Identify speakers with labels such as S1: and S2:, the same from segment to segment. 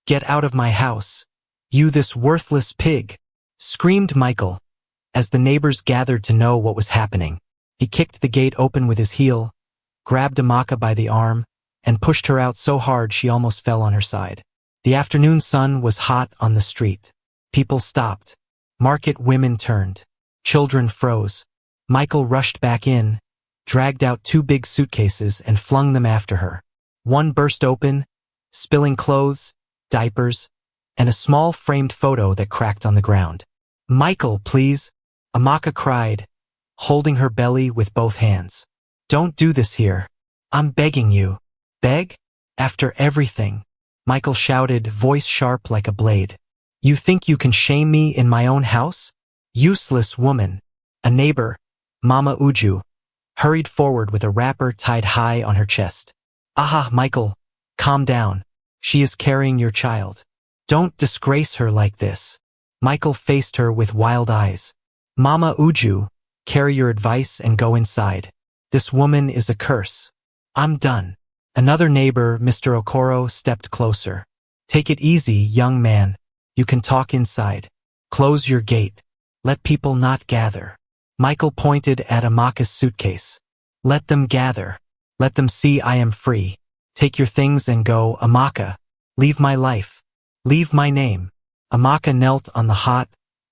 S1: Get out of my house. You this worthless pig, screamed Michael, as the neighbors gathered to know what was happening. He kicked the gate open with his heel, grabbed Amaka by the arm, and pushed her out so hard she almost fell on her side. The afternoon sun was hot on the street. People stopped. Market women turned. Children froze. Michael rushed back in, dragged out 2 big suitcases and flung them after her. One burst open, spilling clothes, diapers, and a small framed photo that cracked on the ground. "Michael, please," Amaka cried, holding her belly with both hands. "Don't do this here. I'm begging you." "Beg? After everything?" Michael shouted, voice sharp like a blade. "You think you can shame me in my own house? Useless woman." A neighbor, Mama Uju, hurried forward with a wrapper tied high on her chest. "Aha, Michael, calm down. She is carrying your child. Don't disgrace her like this." Michael faced her with wild eyes. "Mama Uju, carry your advice and go inside. This woman is a curse. I'm done." Another neighbor, Mr. Okoro, stepped closer. "Take it easy, young man. You can talk inside. Close your gate. Let people not gather." Michael pointed at Amaka's suitcase. "Let them gather. Let them see I am free. Take your things and go, Amaka. Leave my life. Leave my name." Amaka knelt on the hot,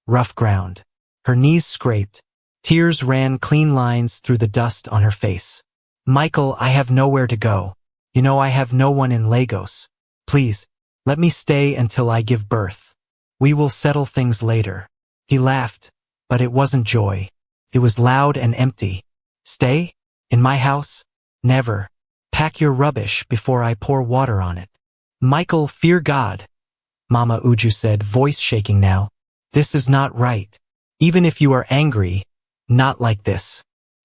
S1: rough ground. Her knees scraped. Tears ran clean lines through the dust on her face. "Michael, I have nowhere to go. You know I have no one in Lagos. Please, let me stay until I give birth. We will settle things later." He laughed, but it wasn't joy. It was loud and empty. "Stay? In my house? Never. Pack your rubbish before I pour water on it." "Michael, fear God," Mama Uju said, voice shaking now. "This is not right. Even if you are angry, not like this."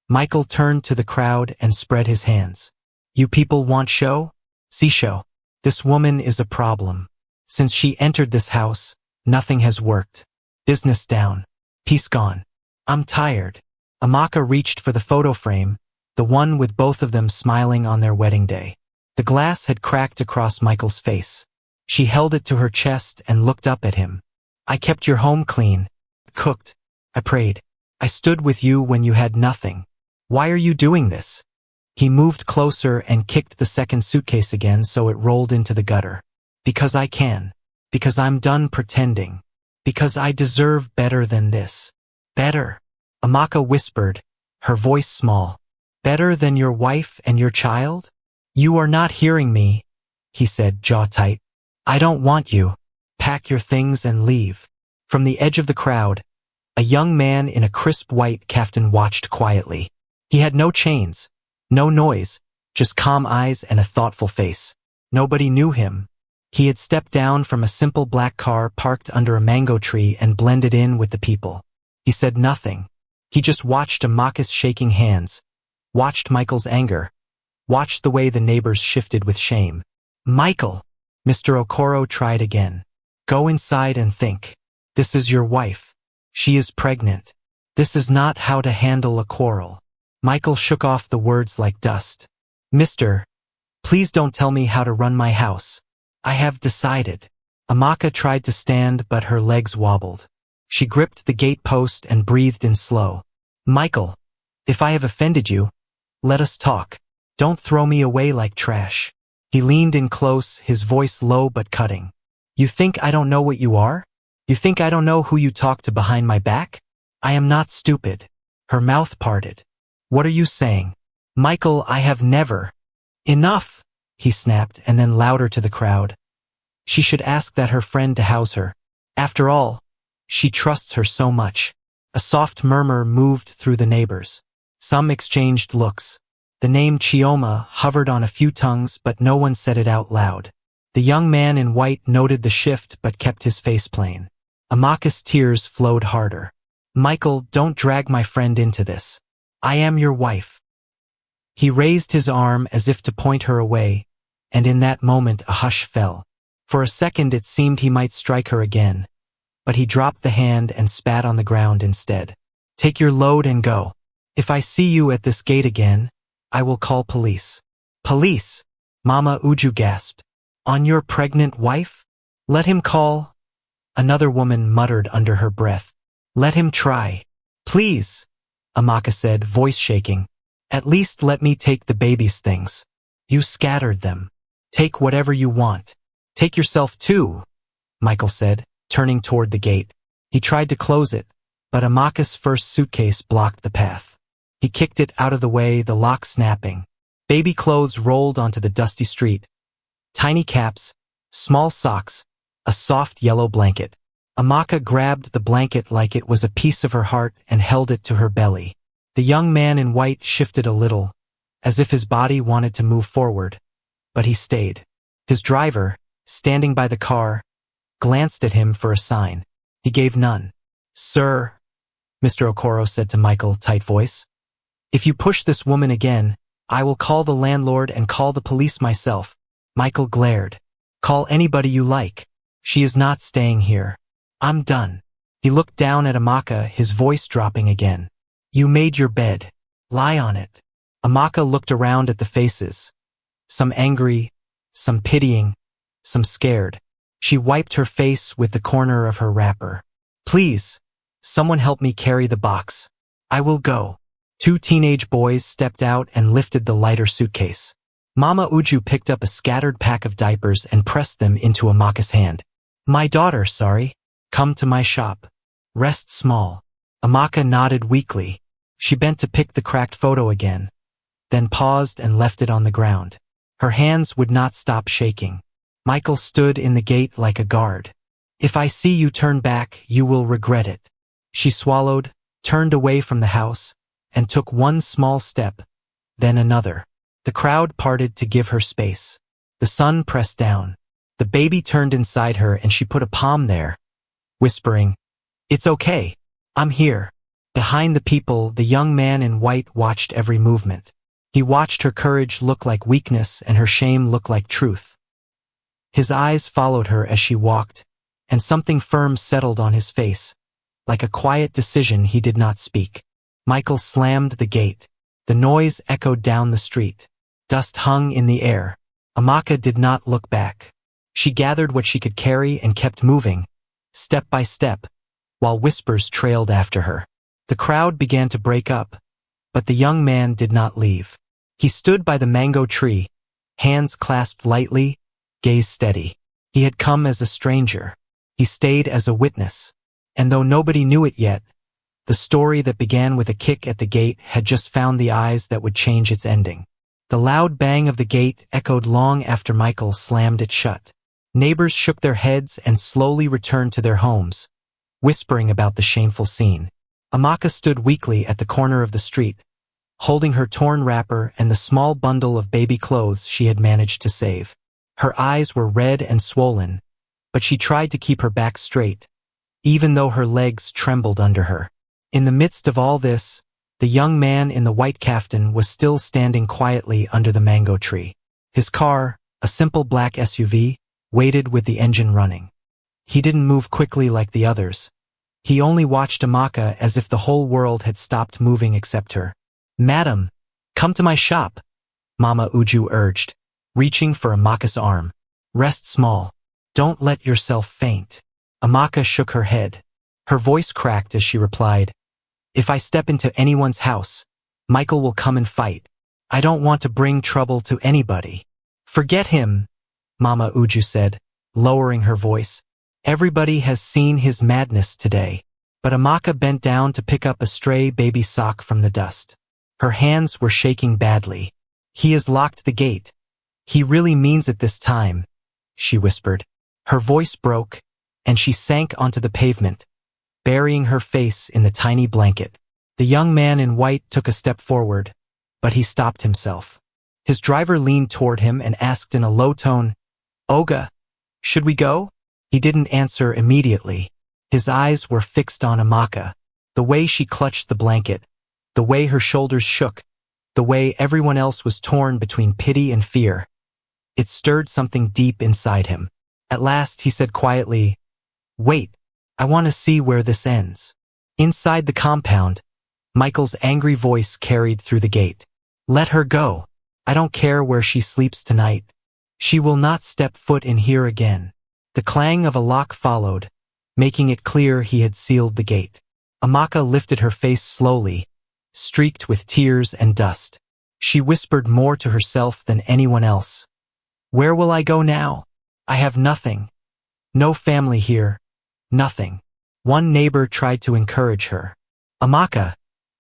S1: Michael turned to the crowd and spread his hands. "You people want show? See show. This woman is a problem. Since she entered this house, nothing has worked. Business down. Peace gone. I'm tired." Amaka reached for the photo frame, the one with both of them smiling on their wedding day. The glass had cracked across Michael's face. She held it to her chest and looked up at him. "I kept your home clean. Cooked. I prayed. I stood with you when you had nothing. Why are you doing this?" He moved closer and kicked the second suitcase again so it rolled into the gutter. "Because I can. Because I'm done pretending. Because I deserve better than this." "Better?" Amaka whispered, her voice small. "Better than your wife and your child?" "You are not hearing me," he said, jaw tight. "I don't want you. Pack your things and leave." From the edge of the crowd, a young man in a crisp white kaftan watched quietly. He had no chains, no noise, just calm eyes and a thoughtful face. Nobody knew him. He had stepped down from a simple black car parked under a mango tree and blended in with the people. He said nothing. He just watched Amaka's shaking hands, watched Michael's anger, watched the way the neighbors shifted with shame. "Michael," Mr. Okoro tried again. "Go inside and think. This is your wife. She is pregnant. This is not how to handle a quarrel." Michael shook off the words like dust. "Mister, please don't tell me how to run my house. I have decided." Amaka tried to stand, but her legs wobbled. She gripped the gate post and breathed in slow. "Michael, if I have offended you, let us talk. Don't throw me away like trash." He leaned in close, his voice low but cutting. "You think I don't know what you are? You think I don't know who you talk to behind my back? I am not stupid." Her mouth parted. "What are you saying?" "Michael, I have never." "Enough," he snapped, and then louder to the crowd. "She should ask that her friend to house her. After all, she trusts her so much." A soft murmur moved through the neighbors. Some exchanged looks. The name Chioma hovered on a few tongues, but no one said it out loud. The young man in white noted the shift but kept his face plain. Amaka's tears flowed harder. "Michael, don't drag my friend into this. I am your wife." He raised his arm as if to point her away, and in that moment a hush fell. For a second it seemed he might strike her again, but he dropped the hand and spat on the ground instead. "Take your load and go. If I see you at this gate again, I will call police." "Police?" Mama Uju gasped. "On your pregnant wife?" Let him call. Another woman muttered under her breath. Let him try. Please, Amaka said, voice shaking. At least let me take the baby's things. You scattered them. Take whatever you want. Take yourself too, Michael said, turning toward the gate. He tried to close it, but Amaka's first suitcase blocked the path. He kicked it out of the way, the lock snapping. Baby clothes rolled onto the dusty street. Tiny caps, small socks, a soft yellow blanket. Amaka grabbed the blanket like it was a piece of her heart and held it to her belly. The young man in white shifted a little, as if his body wanted to move forward, but he stayed. His driver, standing by the car, glanced at him for a sign. He gave none. Sir, Mr. Okoro said to Michael, tight voice, if you push this woman again, I will call the landlord and call the police myself. Michael glared. Call anybody you like. She is not staying here. I'm done. He looked down at Amaka, his voice dropping again. You made your bed. Lie on it. Amaka looked around at the faces. Some angry, some pitying, some scared. She wiped her face with the corner of her wrapper. Please, someone help me carry the box. I will go. Two teenage boys stepped out and lifted the lighter suitcase. Mama Uju picked up a scattered pack of diapers and pressed them into Amaka's hand. My daughter, sorry. Come to my shop. Rest small. Amaka nodded weakly. She bent to pick the cracked photo again, then paused and left it on the ground. Her hands would not stop shaking. Michael stood in the gate like a guard. If I see you turn back, you will regret it. She swallowed, turned away from the house, and took one small step, then another. The crowd parted to give her space. The sun pressed down. The baby turned inside her and she put a palm there, whispering, It's okay. I'm here. Behind the people, the young man in white watched every movement. He watched her courage look like weakness and her shame look like truth. His eyes followed her as she walked, and something firm settled on his face. Like a quiet decision, he did not speak. Michael slammed the gate. The noise echoed down the street. Dust hung in the air. Amaka did not look back. She gathered what she could carry and kept moving, step by step, while whispers trailed after her. The crowd began to break up, but the young man did not leave. He stood by the mango tree, hands clasped lightly, gaze steady. He had come as a stranger. He stayed as a witness. And though nobody knew it yet, the story that began with a kick at the gate had just found the eyes that would change its ending. The loud bang of the gate echoed long after Michael slammed it shut. Neighbors shook their heads and slowly returned to their homes, whispering about the shameful scene. Amaka stood weakly at the corner of the street, holding her torn wrapper and the small bundle of baby clothes she had managed to save. Her eyes were red and swollen, but she tried to keep her back straight, even though her legs trembled under her. In the midst of all this, the young man in the white kaftan was still standing quietly under the mango tree. His car, a simple black SUV, waited with the engine running. He didn't move quickly like the others. He only watched Amaka as if the whole world had stopped moving except her. Madam, come to my shop, Mama Uju urged, reaching for Amaka's arm. Rest small. Don't let yourself faint. Amaka shook her head. Her voice cracked as she replied, If I step into anyone's house, Michael will come and fight. I don't want to bring trouble to anybody. Forget him, Mama Uju said, lowering her voice. Everybody has seen his madness today. But Amaka bent down to pick up a stray baby sock from the dust. Her hands were shaking badly. He has locked the gate. He really means it this time, she whispered. Her voice broke, and she sank onto the pavement, burying her face in the tiny blanket. The young man in white took a step forward, but he stopped himself. His driver leaned toward him and asked in a low tone, Oga, should we go? He didn't answer immediately. His eyes were fixed on Amaka, the way she clutched the blanket, the way her shoulders shook, the way everyone else was torn between pity and fear. It stirred something deep inside him. At last he said quietly, Wait, I want to see where this ends. Inside the compound, Michael's angry voice carried through the gate. Let her go. I don't care where she sleeps tonight. She will not step foot in here again. The clang of a lock followed, making it clear he had sealed the gate. Amaka lifted her face slowly, streaked with tears and dust. She whispered more to herself than anyone else. "Where will I go now? I have nothing. No family here. Nothing." One neighbor tried to encourage her. "Amaka,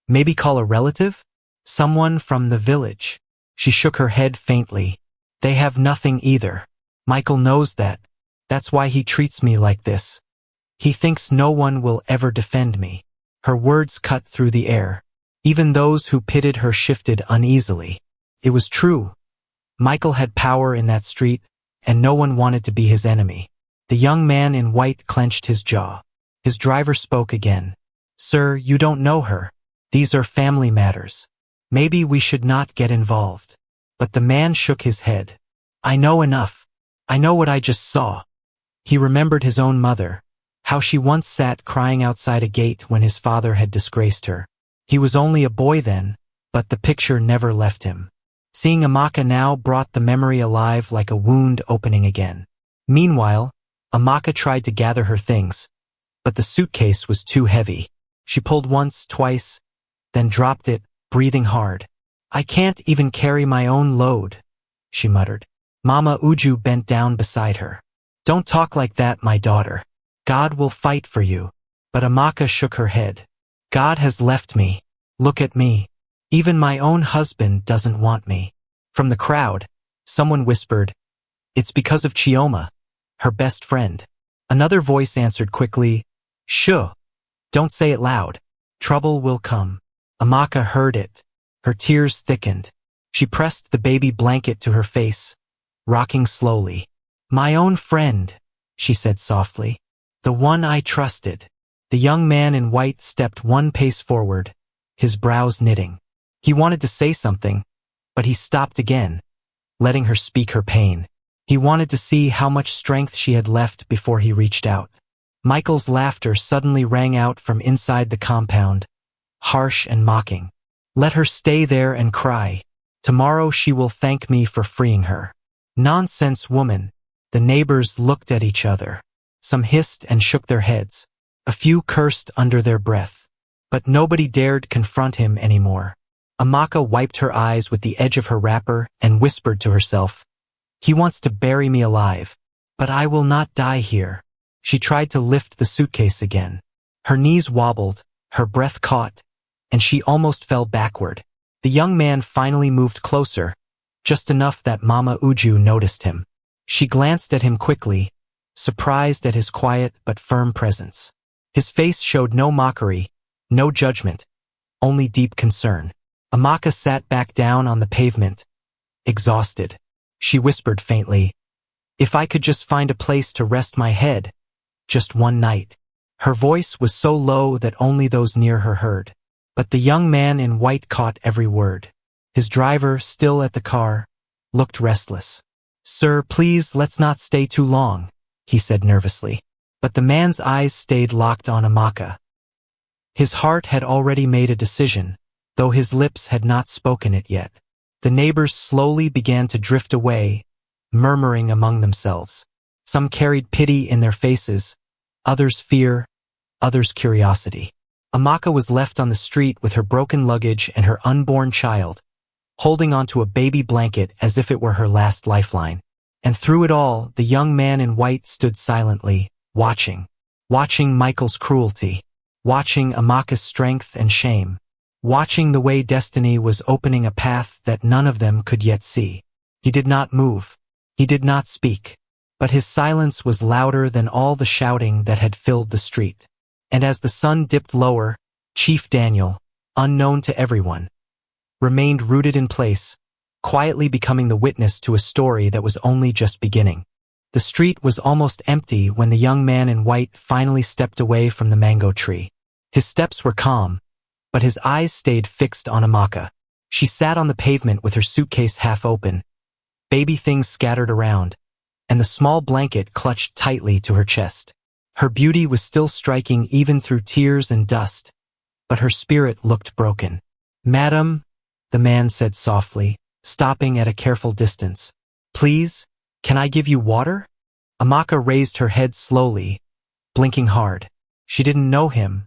S1: maybe call a relative? Someone from the village." She shook her head faintly. "They have nothing either. Michael knows that. That's why he treats me like this. He thinks no one will ever defend me." Her words cut through the air. Even those who pitied her shifted uneasily. It was true. Michael had power in that street, and no one wanted to be his enemy. The young man in white clenched his jaw. His driver spoke again. "Sir, you don't know her. These are family matters. Maybe we should not get involved." But the man shook his head. "I know enough. I know what I just saw." He remembered his own mother, how she once sat crying outside a gate when his father had disgraced her. He was only a boy then, but the picture never left him. Seeing Amaka now brought the memory alive like a wound opening again. Meanwhile, Amaka tried to gather her things, but the suitcase was too heavy. She pulled once, twice, then dropped it, breathing hard. "I can't even carry my own load," she muttered. Mama Uju bent down beside her. "Don't talk like that, my daughter. God will fight for you." But Amaka shook her head. "God has left me. Look at me. Even my own husband doesn't want me." From the crowd, someone whispered, "It's because of Chioma, her best friend." Another voice answered quickly, "Shh. Don't say it loud. Trouble will come." Amaka heard it. Her tears thickened. She pressed the baby blanket to her face, rocking slowly. "My own friend," she said softly. "The one I trusted." The young man in white stepped one pace forward, his brows knitting. He wanted to say something, but he stopped again, letting her speak her pain. He wanted to see how much strength she had left before he reached out. Michael's laughter suddenly rang out from inside the compound, harsh and mocking. "Let her stay there and cry. Tomorrow she will thank me for freeing her." "Nonsense, woman." The neighbors looked at each other. Some hissed and shook their heads. A few cursed under their breath. But nobody dared confront him anymore. Amaka wiped her eyes with the edge of her wrapper and whispered to herself, "He wants to bury me alive, but I will not die here." She tried to lift the suitcase again. Her knees wobbled, her breath caught, and she almost fell backward. The young man finally moved closer, just enough that Mama Uju noticed him. She glanced at him quickly, surprised at his quiet but firm presence. His face showed no mockery, no judgment, only deep concern. Amaka sat back down on the pavement, exhausted. She whispered faintly, "If I could just find a place to rest my head, just one night." Her voice was so low that only those near her heard. But the young man in white caught every word. His driver, still at the car, looked restless. "Sir, please, let's not stay too long," he said nervously. But the man's eyes stayed locked on Amaka. His heart had already made a decision, though his lips had not spoken it yet. The neighbors slowly began to drift away, murmuring among themselves. Some carried pity in their faces, others fear, others curiosity. Amaka was left on the street with her broken luggage and her unborn child, holding onto a baby blanket as if it were her last lifeline. And through it all, the young man in white stood silently, watching Michael's cruelty, watching Amaka's strength and shame, watching the way destiny was opening a path that none of them could yet see. He did not move. He did not speak. But his silence was louder than all the shouting that had filled the street. And as the sun dipped lower, Chief Daniel, unknown to everyone, remained rooted in place, quietly becoming the witness to a story that was only just beginning. The street was almost empty when the young man in white finally stepped away from the mango tree. His steps were calm, but his eyes stayed fixed on Amaka. She sat on the pavement with her suitcase half open, baby things scattered around, and the small blanket clutched tightly to her chest. Her beauty was still striking even through tears and dust, but her spirit looked broken. "Madam," the man said softly, stopping at a careful distance. "Please, can I give you water?" Amaka raised her head slowly, blinking hard. She didn't know him.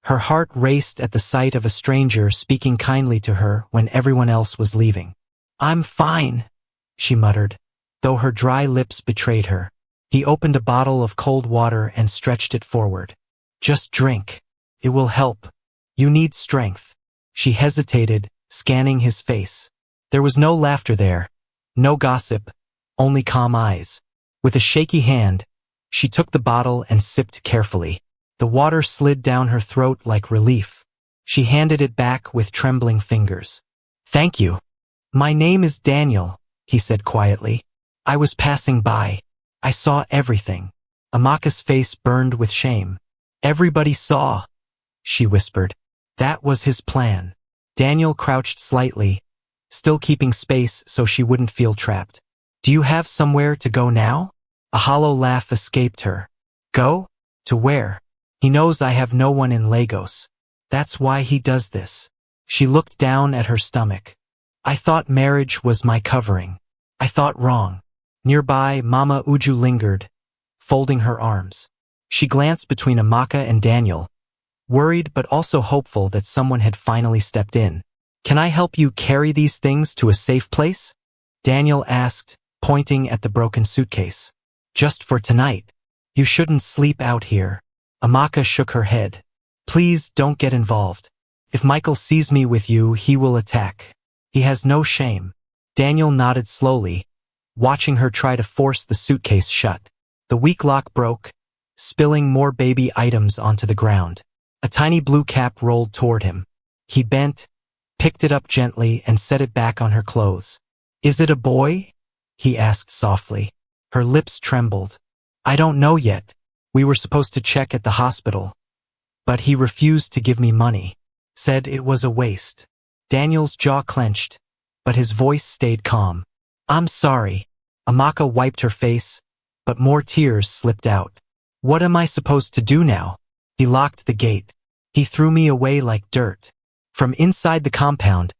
S1: Her heart raced at the sight of a stranger speaking kindly to her when everyone else was leaving. "I'm fine," she muttered, though her dry lips betrayed her. He opened a bottle of cold water and stretched it forward. "Just drink. It will help. You need strength." She hesitated, scanning his face. There was no laughter there, no gossip, only calm eyes. With a shaky hand, she took the bottle and sipped carefully. The water slid down her throat like relief. She handed it back with trembling fingers. "Thank you. My name is Daniel," he said quietly. "I was passing by. I saw everything." Amaka's face burned with shame. "Everybody saw," she whispered. "That was his plan." Daniel crouched slightly, still keeping space so she wouldn't feel trapped. "Do you have somewhere to go now?" A hollow laugh escaped her. "Go? To where? He knows I have no one in Lagos. That's why he does this." She looked down at her stomach. "I thought marriage was my covering. I thought wrong." Nearby, Mama Uju lingered, folding her arms. She glanced between Amaka and Daniel, worried but also hopeful that someone had finally stepped in. "Can I help you carry these things to a safe place?" Daniel asked, pointing at the broken suitcase. "Just for tonight. You shouldn't sleep out here." Amaka shook her head. "Please don't get involved. If Michael sees me with you, he will attack. He has no shame." Daniel nodded slowly, watching her try to force the suitcase shut. The weak lock broke, spilling more baby items onto the ground. A tiny blue cap rolled toward him. He bent, picked it up gently, and set it back on her clothes. "Is it a boy?" he asked softly. Her lips trembled. "I don't know yet. We were supposed to check at the hospital. But he refused to give me money. Said it was a waste." Daniel's jaw clenched, but his voice stayed calm. "I'm sorry." Amaka wiped her face, but more tears slipped out. "What am I supposed to do now?" He locked the gate. He threw me away like dirt. From inside the compound,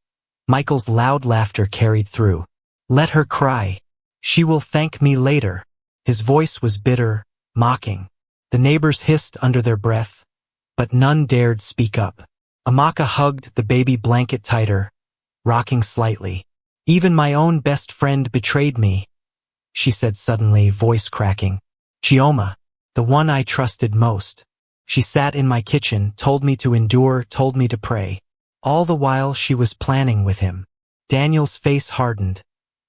S1: Michael's loud laughter carried through. "Let her cry. She will thank me later." His voice was bitter, mocking. The neighbors hissed under their breath, but none dared speak up. Amaka hugged the baby blanket tighter, rocking slightly. "Even my own best friend betrayed me," she said suddenly, voice cracking. "Chioma, the one I trusted most. She sat in my kitchen, told me to endure, told me to pray. All the while she was planning with him." Daniel's face hardened,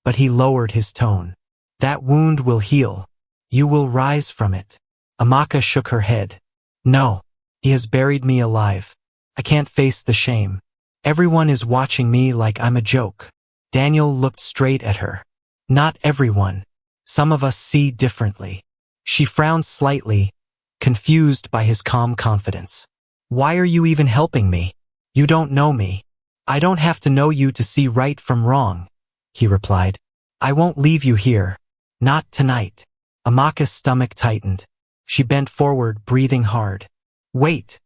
S1: but he lowered his tone. "That wound will heal. You will rise from it." Amaka shook her head. "No, he has buried me alive. I can't face the shame. Everyone is watching me like I'm a joke." Daniel looked straight at her. "Not everyone. Some of us see differently." She frowned slightly, confused by his calm confidence. "Why are you even helping me? You don't know me." "I don't have to know you to see right from wrong," he replied. "I won't leave you here. Not tonight." Amaka's stomach tightened. She bent forward, breathing hard. "Wait.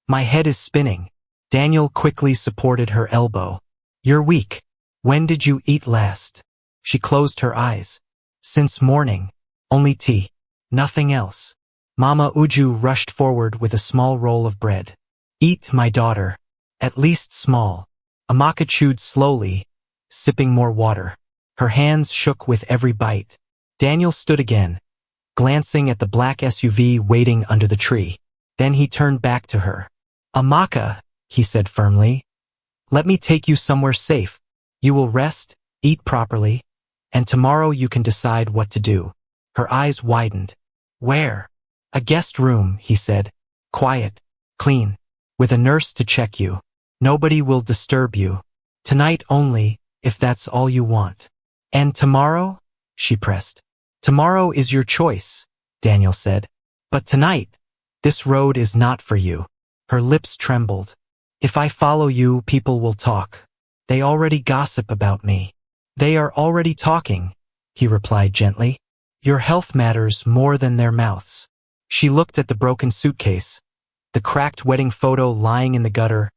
S1: My head is spinning." Daniel quickly supported her elbow. "You're weak. When did you eat last?" She closed her eyes. "Since morning. Only tea. Nothing else." Mama Uju rushed forward with a small roll of bread. "Eat, my daughter. At least small." Amaka chewed slowly, sipping more water. Her hands shook with every bite. Daniel stood again, glancing at the black SUV waiting under the tree. Then he turned back to her. "Amaka," he said firmly, "let me take you somewhere safe. You will rest, eat properly, and tomorrow you can decide what to do." Her eyes widened. "Where?" "A guest room," he said. "Quiet, clean, with a nurse to check you. Nobody will disturb you. Tonight only, if that's all you want." "And tomorrow?" she pressed. "Tomorrow is your choice," Daniel said. "But tonight, this road is not for you." Her lips trembled. "If I follow you, people will talk. They already gossip about me." "They are already talking," he replied gently. "Your health matters more than their mouths." She looked at the broken suitcase, the cracked wedding photo lying in the gutter,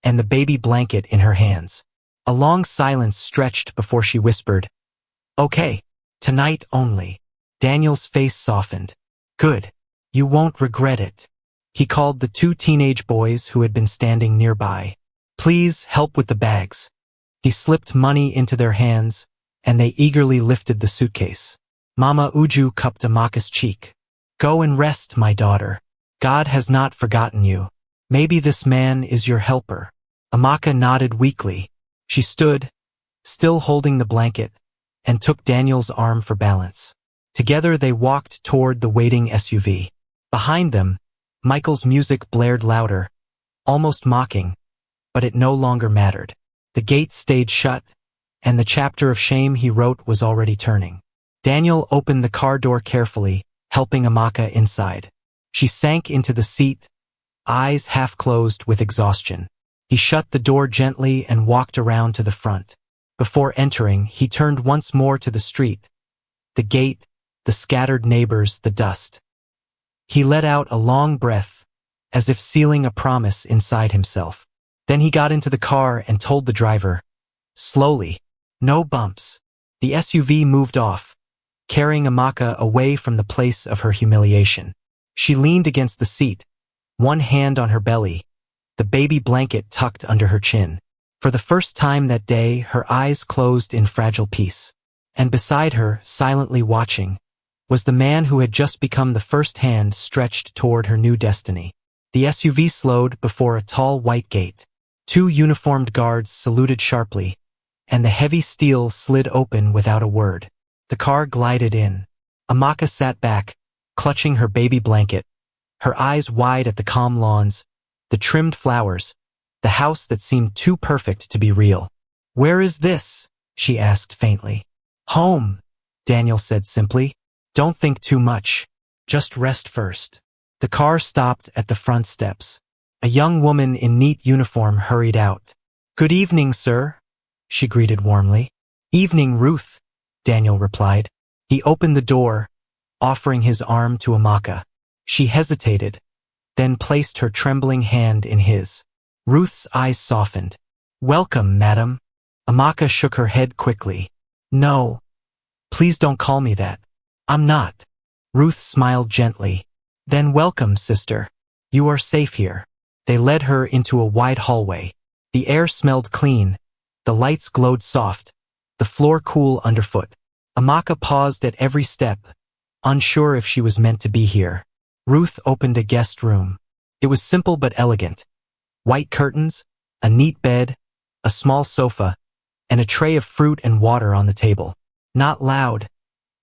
S1: and the baby blanket in her hands. A long silence stretched before she whispered, "Okay, tonight only." Daniel's face softened. Good. You won't regret it. He called the two teenage boys who had been standing nearby. Please help with the bags. He slipped money into their hands, and they eagerly lifted the suitcase. Mama Uju cupped Amaka's cheek. Go and rest, my daughter. God has not forgotten you. Maybe this man is your helper. Amaka nodded weakly. She stood, still holding the blanket, and took Daniel's arm for balance. Together they walked toward the waiting SUV. Behind them, Michael's music blared louder, almost mocking, but it no longer mattered. The gate stayed shut, and the chapter of shame he wrote was already turning. Daniel opened the car door carefully, helping Amaka inside. She sank into the seat, eyes half closed with exhaustion. He shut the door gently and walked around to the front. Before entering, he turned once more to the street. The gate, the scattered neighbors, the dust. He let out a long breath, as if sealing a promise inside himself. Then he got into the car and told the driver, slowly, no bumps. The SUV moved off, carrying Amaka away from the place of her humiliation. She leaned against the seat, one hand on her belly, the baby blanket tucked under her chin. For the first time that day, her eyes closed in fragile peace. And beside her, silently watching, was the man who had just become the first hand stretched toward her new destiny. The SUV slowed before a tall white gate. Two uniformed guards saluted sharply, and the heavy steel slid open without a word. The car glided in. Amaka sat back, clutching her baby blanket, her eyes wide at the calm lawns, the trimmed flowers, the house that seemed too perfect to be real. Where is this? She asked faintly. Home, Daniel said simply. Don't think too much. Just rest first. The car stopped at the front steps. A young woman in neat uniform hurried out. Good evening, sir, she greeted warmly. Evening, Ruth, Daniel replied. He opened the door, offering his arm to Amaka. She hesitated, then placed her trembling hand in his. Ruth's eyes softened. Welcome, madam. Amaka shook her head quickly. No, please don't call me that. I'm not. Ruth smiled gently. Then welcome, sister. You are safe here. They led her into a wide hallway. The air smelled clean, the lights glowed soft, the floor cool underfoot. Amaka paused at every step, unsure if she was meant to be here. Ruth opened a guest room. It was simple but elegant. White curtains, a neat bed, a small sofa, and a tray of fruit and water on the table. Not loud,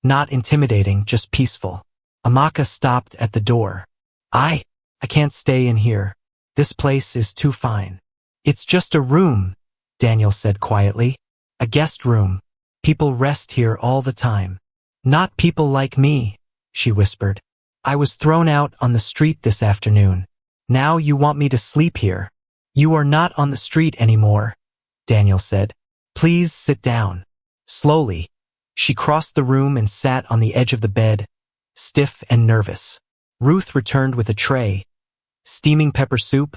S1: not intimidating, just peaceful. Amaka stopped at the door. I can't stay in here. This place is too fine. It's just a room, Daniel said quietly. A guest room. People rest here all the time. Not people like me, she whispered. I was thrown out on the street this afternoon. Now you want me to sleep here. You are not on the street anymore, Daniel said. Please sit down. Slowly, she crossed the room and sat on the edge of the bed, stiff and nervous. Ruth returned with a tray, steaming pepper soup,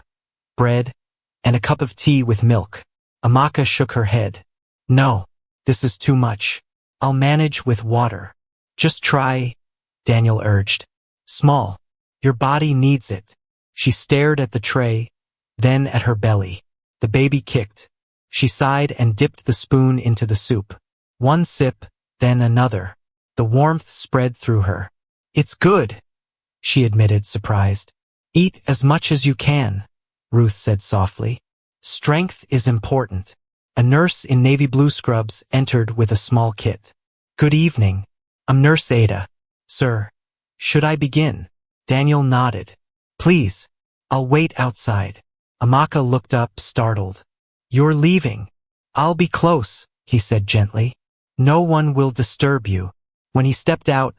S1: bread, and a cup of tea with milk. Amaka shook her head. No, this is too much. I'll manage with water. Just try, Daniel urged. Small. Your body needs it. She stared at the tray, then at her belly. The baby kicked. She sighed and dipped the spoon into the soup. One sip, then another. The warmth spread through her. It's good, she admitted, surprised. Eat as much as you can, Ruth said softly. Strength is important. A nurse in navy blue scrubs entered with a small kit. Good evening. I'm Nurse Ada. Sir, should I begin? Daniel nodded. Please, I'll wait outside. Amaka looked up, startled. You're leaving. I'll be close, he said gently. No one will disturb you. When he stepped out,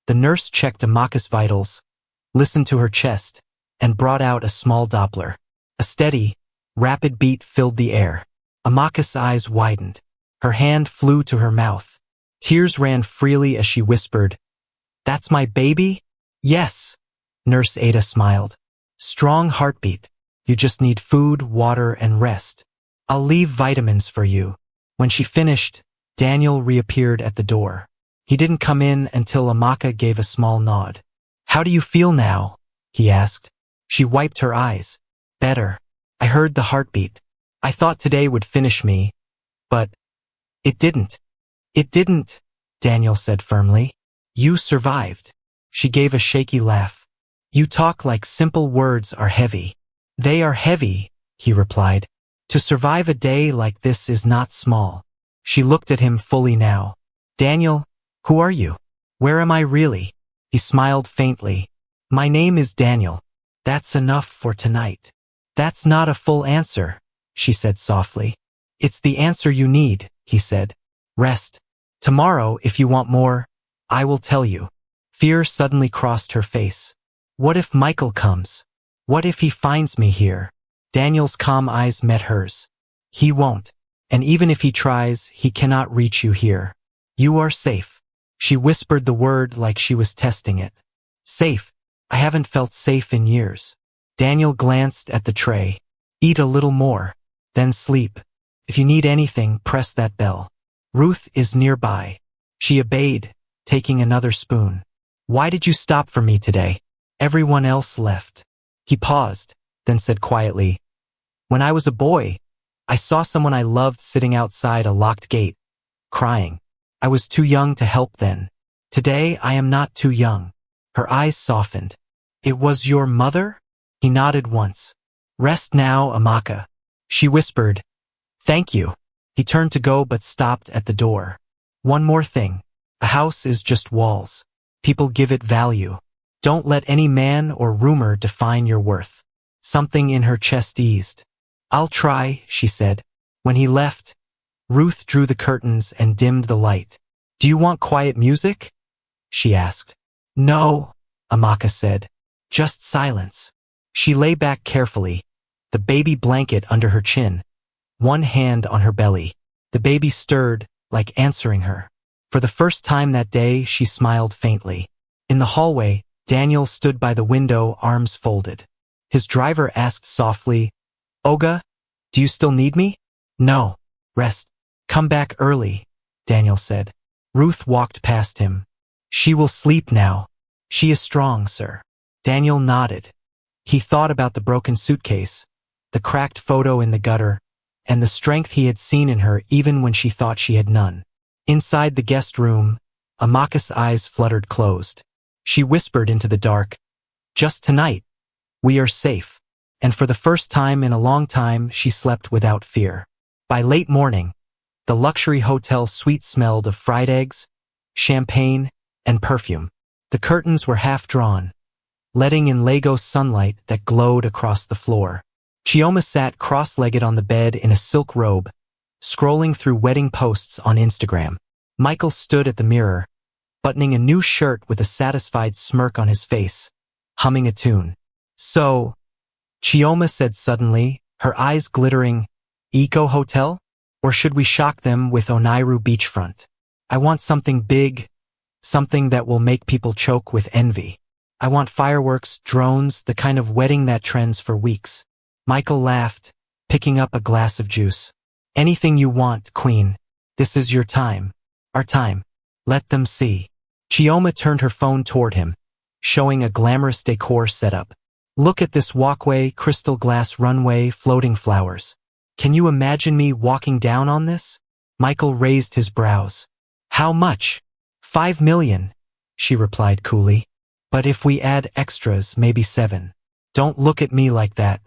S1: the nurse checked Amaka's vitals, listened to her chest, and brought out a small Doppler. A steady, rapid beat filled the air. Amaka's eyes widened. Her hand flew to her mouth. Tears ran freely as she whispered, That's my baby? Yes, Nurse Ada smiled. Strong heartbeat. You just need food, water, and rest. I'll leave vitamins for you. When she finished, Daniel reappeared at the door. He didn't come in until Amaka gave a small nod. "How do you feel now?" he asked. She wiped her eyes. "Better. I heard the heartbeat. I thought today would finish me, but it didn't." "It didn't," Daniel said firmly. "You survived." She gave a shaky laugh. "You talk like simple words are heavy." "They are heavy," he replied. "To survive a day like this is not small." She looked at him fully now. "Daniel, who are you? Where am I really?" He smiled faintly. "My name is Daniel. That's enough for tonight." "That's not a full answer," she said softly. "It's the answer you need," he said. "Rest. Tomorrow, if you want more, I will tell you." Fear suddenly crossed her face. "What if Michael comes? What if he finds me here?" Daniel's calm eyes met hers. "He won't. And even if he tries, he cannot reach you here. You are safe." She whispered the word like she was testing it. "Safe. I haven't felt safe in years." Daniel glanced at the tray. "Eat a little more. Then sleep. If you need anything, press that bell. Ruth is nearby." She obeyed, taking another spoon. "Why did you stop for me today? Everyone else left." He paused, then said quietly, "When I was a boy, I saw someone I loved sitting outside a locked gate, crying. I was too young to help then. Today I am not too young." Her eyes softened. "It was your mother?" He nodded once. "Rest now, Amaka." She whispered, "Thank you." He turned to go but stopped at the door. "One more thing. A house is just walls. People give it value. Don't let any man or rumor define your worth." Something in her chest eased. "I'll try," she said. When he left, Ruth drew the curtains and dimmed the light. "Do you want quiet music?" she asked. "No," Amaka said. "Just silence." She lay back carefully, the baby blanket under her chin, one hand on her belly. The baby stirred, like answering her. For the first time that day, she smiled faintly. In the hallway, Daniel stood by the window, arms folded. His driver asked softly, "Olga, do you still need me?" "No. Rest. Come back early," Daniel said. Ruth walked past him. "She will sleep now. She is strong, sir." Daniel nodded. He thought about the broken suitcase, the cracked photo in the gutter, and the strength he had seen in her even when she thought she had none. Inside the guest room, Amaka's eyes fluttered closed. She whispered into the dark, "Just tonight, we are safe." And for the first time in a long time, she slept without fear. By late morning, the luxury hotel suite smelled of fried eggs, champagne, and perfume. The curtains were half drawn, letting in Lego sunlight that glowed across the floor. Chioma sat cross-legged on the bed in a silk robe, scrolling through wedding posts on Instagram. Michael stood at the mirror, buttoning a new shirt with a satisfied smirk on his face, humming a tune. "So," Chioma said suddenly, her eyes glittering, "Eco Hotel? Or should we shock them with Onairu beachfront? I want something big, something that will make people choke with envy. I want fireworks, drones, the kind of wedding that trends for weeks." Michael laughed, picking up a glass of juice. "Anything you want, Queen. This is your time. Our time. Let them see." Chioma turned her phone toward him, showing a glamorous decor setup. "Look at this walkway, crystal glass runway, floating flowers. Can you imagine me walking down on this?" Michael raised his brows. "How much?" "5 million, she replied coolly. "But if we add extras, maybe 7. Don't look at me like that.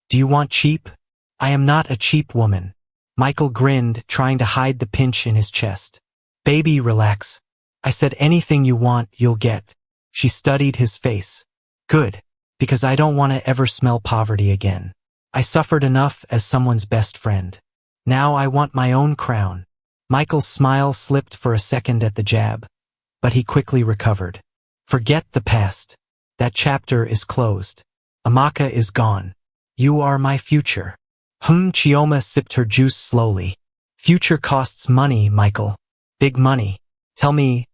S1: Do you want cheap?" "I am not a cheap woman." Michael grinned, trying to hide the pinch in his chest. "Baby, relax. I said anything you want, you'll get." She studied his face. "Good, because I don't want to ever smell poverty again. I suffered enough as someone's best friend. Now I want my own crown." Michael's smile slipped for a second at the jab, but he quickly recovered. "Forget the past. That chapter is closed. Amaka is gone. You are my future." Chioma sipped her juice slowly. "Future costs money, Michael. Big money. Tell me,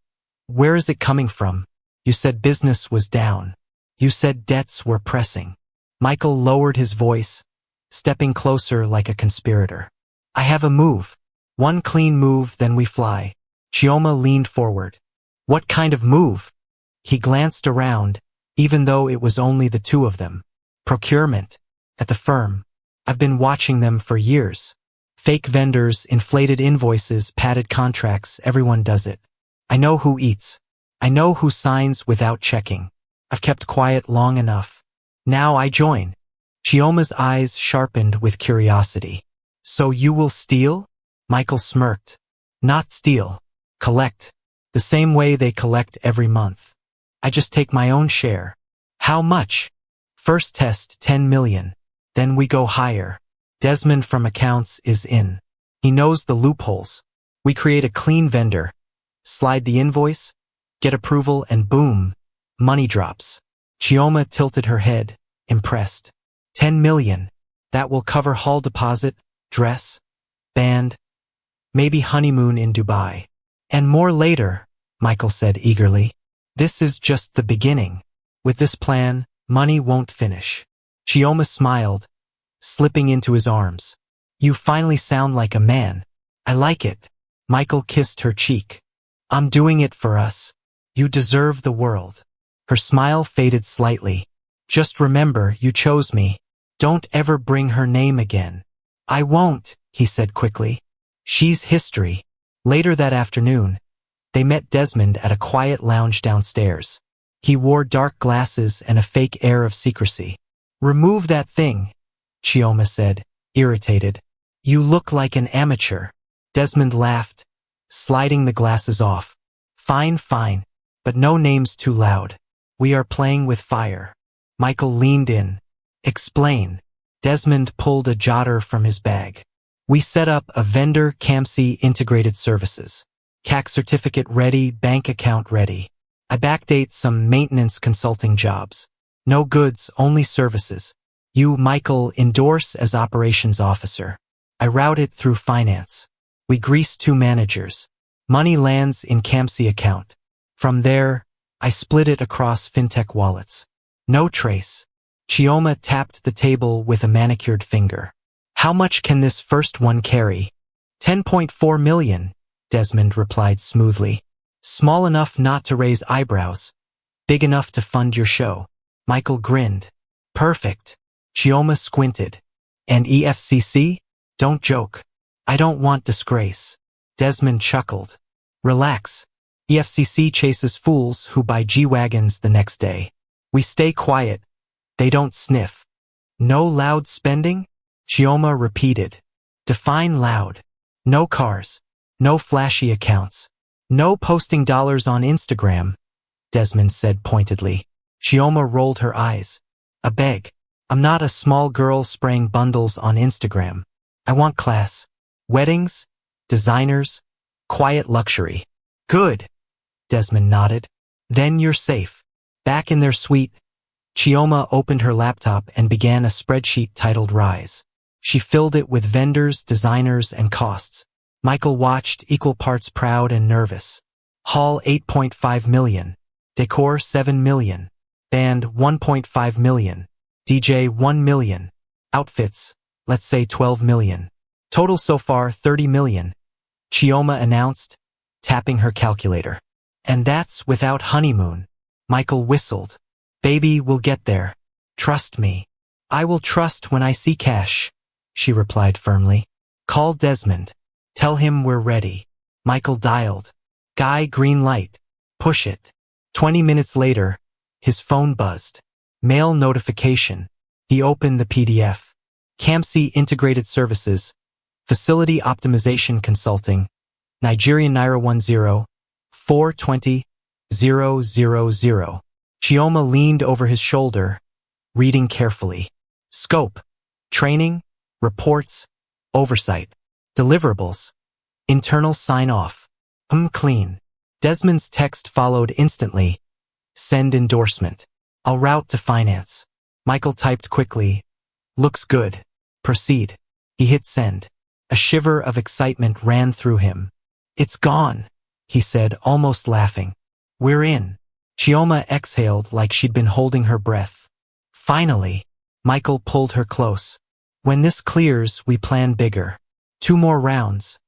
S1: where is it coming from? You said business was down. You said debts were pressing." Michael lowered his voice, stepping closer like a conspirator. "I have a move. One clean move, then we fly." Chioma leaned forward. What kind of move? He glanced around, even though it was only the two of them. Procurement. At the firm. I've been watching them for years. Fake vendors, inflated invoices, padded contracts, everyone does it. I know who eats. I know who signs without checking. I've kept quiet long enough. Now I join. Chioma's eyes sharpened with curiosity. So you will steal? Michael smirked. Not steal. Collect. The same way they collect every month. I just take my own share. How much? First test 10 million. Then we go higher. Desmond from accounts is in. He knows the loopholes. We create a clean vendor. Slide the invoice, get approval, and boom, money drops. Chioma tilted her head, impressed. 10 million. That will cover hall deposit, dress, band, maybe honeymoon in Dubai. And more later, Michael said eagerly. This is just the beginning. With this plan, money won't finish. Chioma smiled, slipping into his arms. You finally sound like a man. I like it. Michael kissed her cheek. I'm doing it for us. You deserve the world. Her smile faded slightly. Just remember, you chose me. Don't ever bring her name again. I won't, he said quickly. She's history. Later that afternoon, they met Desmond at a quiet lounge downstairs. He wore dark glasses and a fake air of secrecy. Remove that thing, Chioma said, irritated. You look like an amateur. Desmond laughed, sliding the glasses off. Fine, fine, but no names too loud. We are playing with fire. Michael leaned in. Explain. Desmond pulled a jotter from his bag. We set up a vendor CAMC integrated services. CAC certificate ready, bank account ready. I backdate some maintenance consulting jobs. No goods, only services. You, Michael, endorse as operations officer. I route it through finance. We grease 2 managers. Money lands in CAMC account. From there, I split it across fintech wallets. No trace. Chioma tapped the table with a manicured finger. How much can this first one carry? 10.4 million, Desmond replied smoothly. Small enough not to raise eyebrows. Big enough to fund your show. Michael grinned. Perfect. Chioma squinted. And EFCC? Don't joke. I don't want disgrace. Desmond chuckled. Relax. EFCC chases fools who buy G-Wagons the next day. We stay quiet. They don't sniff. No loud spending? Chioma repeated. Define loud. No cars. No flashy accounts. No posting dollars on Instagram, Desmond said pointedly. Chioma rolled her eyes. I beg. I'm not a small girl spraying bundles on Instagram. I want class. Weddings, designers, quiet luxury. Good. Desmond nodded. Then you're safe. Back in their suite, Chioma opened her laptop and began a spreadsheet titled Rise. She filled it with vendors, designers, and costs. Michael watched, equal parts proud and nervous. Hall 8.5 million. Decor 7 million. Band 1.5 million. DJ 1 million. Outfits, let's say 12 million. Total so far 30 million. Chioma announced, tapping her calculator. And that's without honeymoon. Michael whistled. Baby, we'll get there. Trust me. I will trust when I see cash, she replied firmly. Call Desmond. Tell him we're ready. Michael dialed. Guy, green light. Push it. 20 minutes later, his phone buzzed. Mail notification. He opened the PDF. CAMC Integrated Services. Facility Optimization Consulting. Nigerian Naira 10. 420. 000. Chioma leaned over his shoulder, reading carefully. Scope. Training. Reports. Oversight. Deliverables. Internal sign-off. Clean. Desmond's text followed instantly. Send endorsement. I'll route to finance. Michael typed quickly. Looks good. Proceed. He hit send. A shiver of excitement ran through him. It's gone, he said, almost laughing. We're in. Chioma exhaled like she'd been holding her breath. Finally, Michael pulled her close. When this clears, we plan bigger. 2 more rounds.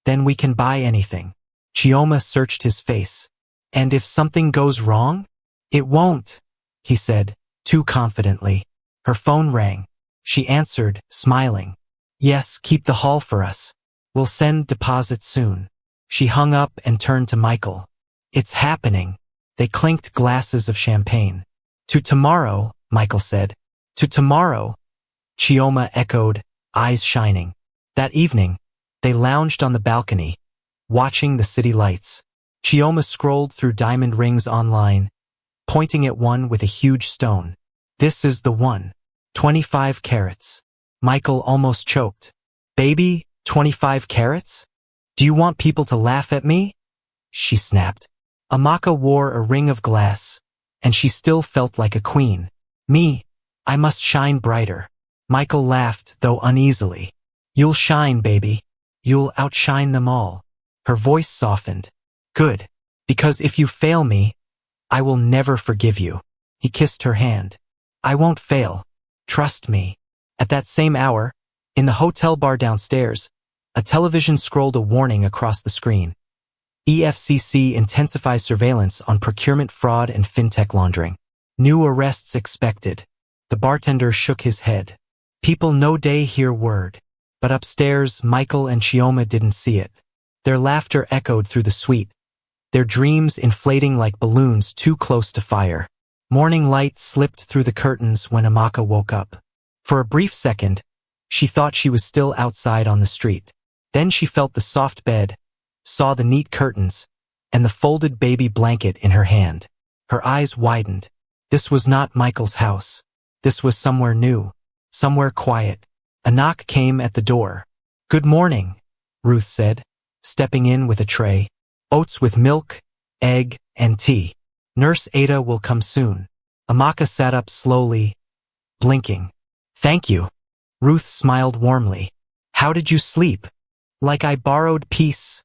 S1: Then we can buy anything. Chioma searched his face. And if something goes wrong? It won't, he said, too confidently. Her phone rang. She answered, smiling. Yes, keep the hall for us. We'll send deposit soon. She hung up and turned to Michael. It's happening. They clinked glasses of champagne. To tomorrow, Michael said. To tomorrow, Chioma echoed, eyes shining. That evening, they lounged on the balcony, watching the city lights. Chioma scrolled through diamond rings online, pointing at one with a huge stone. This is the one. 25 carats. Michael almost choked. Baby, 25 carats? Do you want people to laugh at me? She snapped. Amaka wore a ring of glass, and she still felt like a queen. Me, I must shine brighter. Michael laughed, though uneasily. You'll shine, baby. You'll outshine them all. Her voice softened. Good. Because if you fail me, I will never forgive you. He kissed her hand. I won't fail. Trust me. At that same hour, in the hotel bar downstairs, a television scrolled a warning across the screen. EFCC intensifies surveillance on procurement fraud and fintech laundering. New arrests expected. The bartender shook his head. People no day hear word. But upstairs, Michael and Chioma didn't see it. Their laughter echoed through the suite, their dreams inflating like balloons too close to fire. Morning light slipped through the curtains when Amaka woke up. For a brief second, she thought she was still outside on the street. Then she felt the soft bed, saw the neat curtains, and the folded baby blanket in her hand. Her eyes widened. This was not Michael's house. This was somewhere new, somewhere quiet. A knock came at the door. Good morning, Ruth said, stepping in with a tray. Oats with milk, egg, and tea. Nurse Ada will come soon. Amaka sat up slowly, blinking. Thank you. Ruth smiled warmly. How did you sleep? Like I borrowed peace,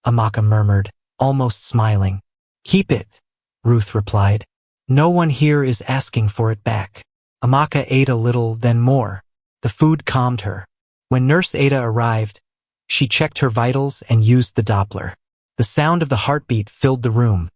S1: Amaka murmured, almost smiling. Keep it, Ruth replied. No one here is asking for it back. Amaka ate a little, then more. The food calmed her. When Nurse Ada arrived, she checked her vitals and used the Doppler. The sound of the heartbeat filled the room.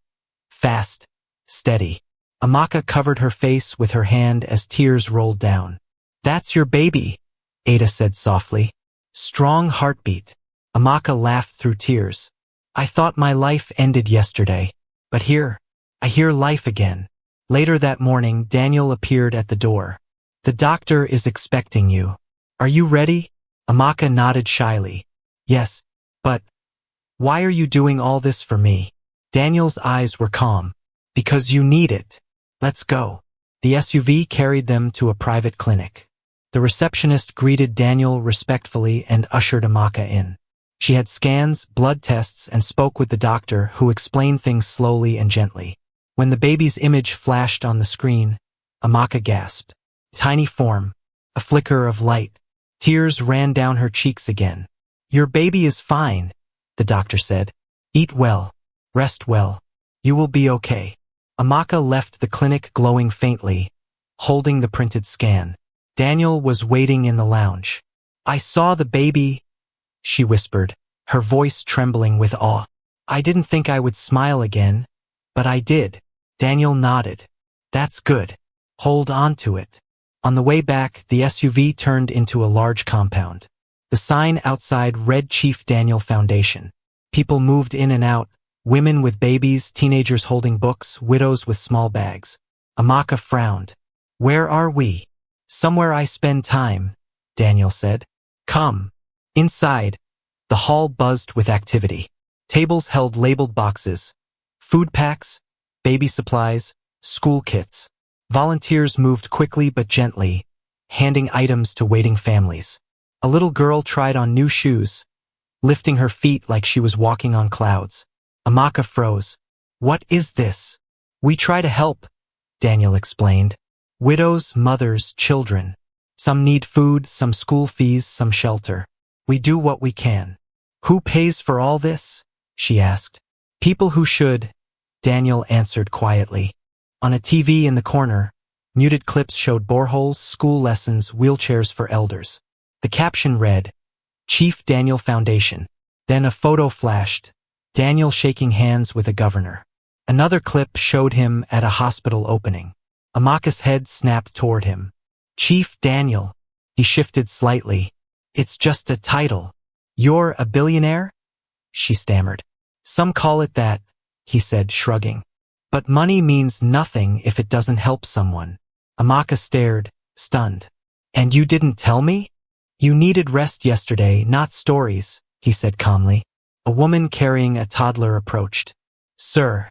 S1: Fast, steady. Amaka covered her face with her hand as tears rolled down. That's your baby, Ada said softly. Strong heartbeat. Amaka laughed through tears. I thought my life ended yesterday, but here, I hear life again. Later that morning, Daniel appeared at the door. The doctor is expecting you. Are you ready? Amaka nodded shyly. Yes, but why are you doing all this for me? Daniel's eyes were calm. Because you need it. Let's go. The SUV carried them to a private clinic. The receptionist greeted Daniel respectfully and ushered Amaka in. She had scans, blood tests, and spoke with the doctor, who explained things slowly and gently. When the baby's image flashed on the screen, Amaka gasped. Tiny form, a flicker of light. Tears ran down her cheeks again. Your baby is fine, the doctor said. Eat well. Rest well. You will be okay. Amaka left the clinic glowing faintly, holding the printed scan. Daniel was waiting in the lounge. I saw the baby, she whispered, her voice trembling with awe. I didn't think I would smile again, but I did. Daniel nodded. That's good. Hold on to it. On the way back, the SUV turned into a large compound. The sign outside read Chief Daniel Foundation. People moved in and out, women with babies, teenagers holding books, widows with small bags. Amaka frowned. Where are we? Somewhere I spend time, Daniel said. Come. Inside, the hall buzzed with activity. Tables held labeled boxes, food packs, baby supplies, school kits. Volunteers moved quickly but gently, handing items to waiting families. A little girl tried on new shoes, lifting her feet like she was walking on clouds. Amaka froze. What is this? We try to help, Daniel explained. Widows, mothers, children. Some need food, some school fees, some shelter. We do what we can. Who pays for all this? She asked. People who should, Daniel answered quietly. On a TV in the corner, muted clips showed boreholes, school lessons, wheelchairs for elders. The caption read, Chief Daniel Foundation. Then a photo flashed, Daniel shaking hands with a governor. Another clip showed him at a hospital opening. Amaka's head snapped toward him. Chief Daniel. He shifted slightly. It's just a title. You're a billionaire? She stammered. Some call it that, he said, shrugging. But money means nothing if it doesn't help someone. Amaka stared, stunned. And you didn't tell me? You needed rest yesterday, not stories, he said calmly. A woman carrying a toddler approached. Sir,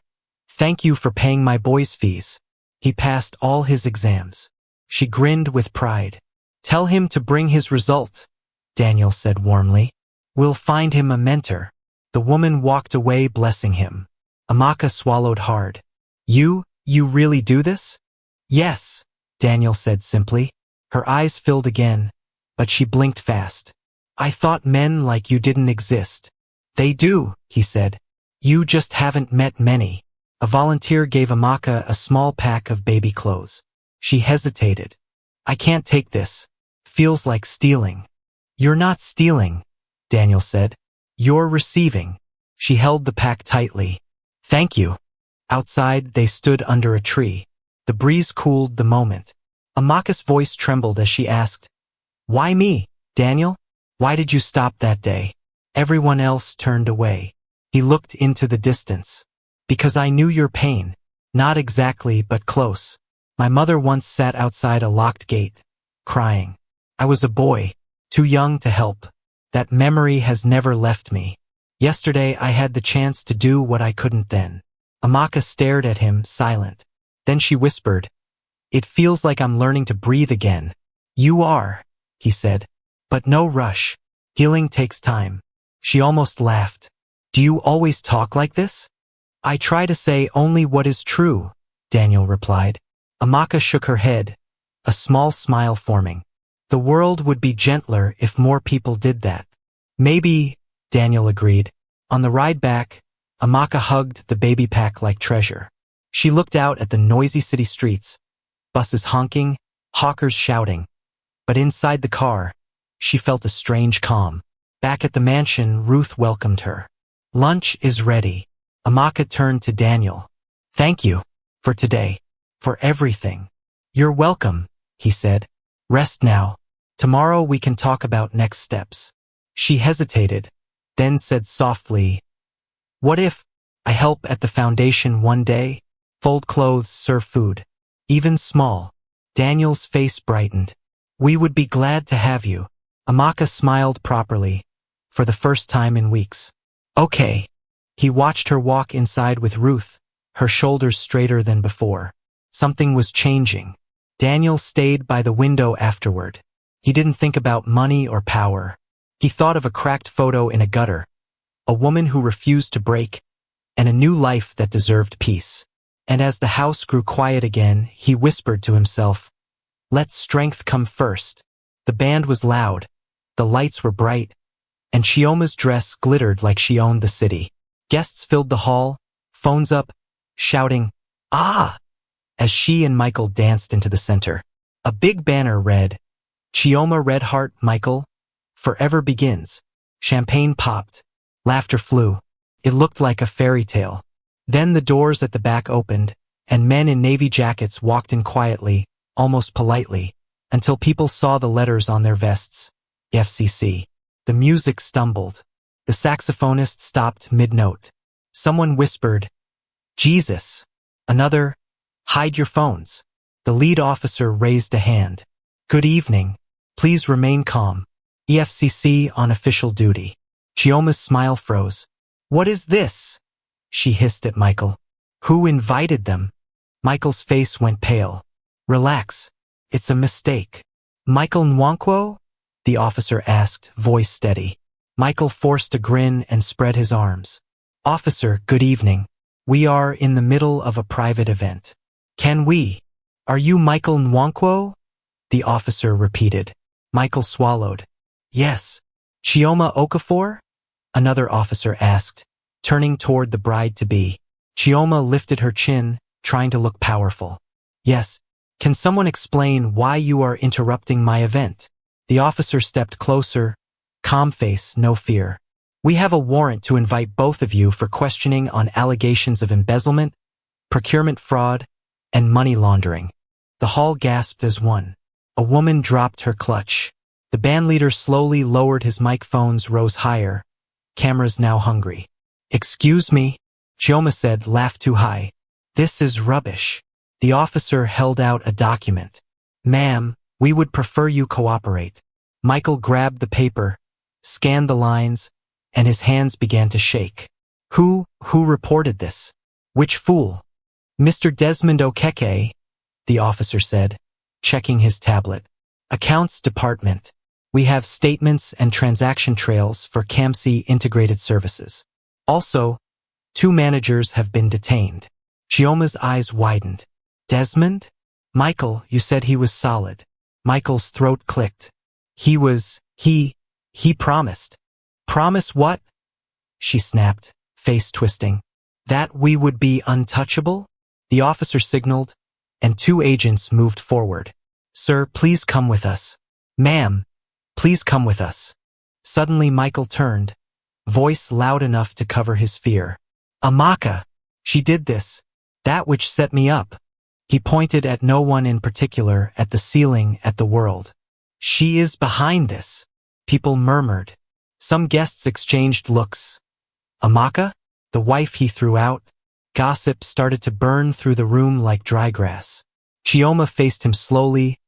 S1: thank you for paying my boy's fees. He passed all his exams. She grinned with pride. Tell him to bring his result, Daniel said warmly. We'll find him a mentor. The woman walked away blessing him. Amaka swallowed hard. You really do this? Yes, Daniel said simply. Her eyes filled again, but she blinked fast. I thought men like you didn't exist. They do, he said. You just haven't met many. A volunteer gave Amaka a small pack of baby clothes. She hesitated. I can't take this. Feels like stealing. You're not stealing, Daniel said. You're receiving. She held the pack tightly. Thank you. Outside, they stood under a tree. The breeze cooled the moment. Amaka's voice trembled as she asked, Why me, Daniel? Why did you stop that day? Everyone else turned away. He looked into the distance. Because I knew your pain. Not exactly, but close. My mother once sat outside a locked gate, crying. I was a boy, too young to help. That memory has never left me. Yesterday I had the chance to do what I couldn't then. Amaka stared at him, silent. Then she whispered, It feels like I'm learning to breathe again. You are, he said. But no rush. Healing takes time. She almost laughed. Do you always talk like this? I try to say only what is true, Daniel replied. Amaka shook her head, a small smile forming. The world would be gentler if more people did that. Maybe, Daniel agreed. On the ride back, Amaka hugged the baby pack like treasure. She looked out at the noisy city streets, buses honking, hawkers shouting. But inside the car, she felt a strange calm. Back at the mansion, Ruth welcomed her. Lunch is ready. Amaka turned to Daniel. Thank you. For today. For everything. You're welcome, he said. Rest now. Tomorrow we can talk about next steps. She hesitated, then said softly, What if I help at the foundation one day? Fold clothes, serve food. Even small. Daniel's face brightened. We would be glad to have you. Amaka smiled properly, for the first time in weeks. Okay. He watched her walk inside with Ruth, her shoulders straighter than before. Something was changing. Daniel stayed by the window afterward. He didn't think about money or power. He thought of a cracked photo in a gutter, a woman who refused to break, and a new life that deserved peace. And as the house grew quiet again, he whispered to himself, Let strength come first. The band was loud, the lights were bright, and Chioma's dress glittered like she owned the city. Guests filled the hall, phones up, shouting, Ah! As she and Michael danced into the center. A big banner read, Chioma Red Heart Michael, Forever Begins. Champagne popped. Laughter flew. It looked like a fairy tale. Then the doors at the back opened, and men in navy jackets walked in quietly, almost politely, until people saw the letters on their vests. FCC. The music stumbled. The saxophonist stopped mid-note. Someone whispered, Jesus. Another, hide your phones. The lead officer raised a hand. Good evening. Please remain calm. EFCC on official duty. Chioma's smile froze. What is this? She hissed at Michael. Who invited them? Michael's face went pale. Relax. It's a mistake. Michael Nwankwo? The officer asked, voice steady. Michael forced a grin and spread his arms. Officer, good evening. We are in the middle of a private event. Can we? Are you Michael Nwankwo? The officer repeated. Michael swallowed. Yes. Chioma Okafor? Another officer asked, turning toward the bride-to-be. Chioma lifted her chin, trying to look powerful. Yes. Can someone explain why you are interrupting my event? The officer stepped closer, calm face, no fear. We have a warrant to invite both of you for questioning on allegations of embezzlement, procurement fraud, and money laundering. The hall gasped as one. A woman dropped her clutch. The bandleader slowly lowered his microphones, rose higher. Cameras now hungry. "Excuse me," Chioma said, laughed too high. "This is rubbish." The officer held out a document. "Ma'am, we would prefer you cooperate." Michael grabbed the paper, scanned the lines, and his hands began to shake. Who reported this? Which fool? "Mr. Desmond Okeke," the officer said, checking his tablet. "Accounts Department. We have statements and transaction trails for CAMC Integrated Services. Also, 2 managers have been detained." Chioma's eyes widened. "Desmond? Michael, you said he was solid." Michael's throat clicked. He promised." "Promise what?" she snapped, face twisting. "That we would be untouchable?" The officer signaled, and 2 agents moved forward. "Sir, please come with us." "Ma'am, please come with us." Suddenly Michael turned, voice loud enough to cover his fear. "Amaka! She did this. That which set me up." He pointed at no one in particular, at the ceiling, at the world. "She is behind this." People murmured. Some guests exchanged looks. Amaka? The wife he threw out? Gossip started to burn through the room like dry grass. Chioma faced him slowly,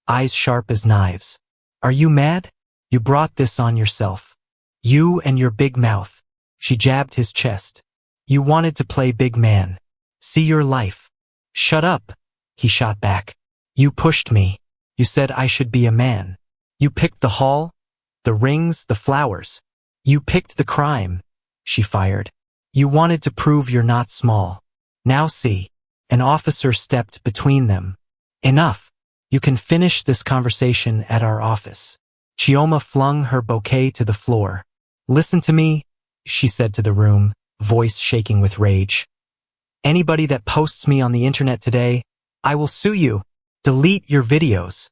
S1: eyes sharp as knives. "Are you mad? You brought this on yourself. You and your big mouth." She jabbed his chest. "You wanted to play big man. See your life." "Shut up," he shot back. "You pushed me. You said I should be a man. You picked the hall, the rings, the flowers. You picked the crime," she fired. "You wanted to prove you're not small. Now see." An officer stepped between them. "Enough. You can finish this conversation at our office." Chioma flung her bouquet to the floor. "Listen to me," she said to the room, voice shaking with rage. "Anybody that posts me on the internet today, I will sue you. Delete your videos."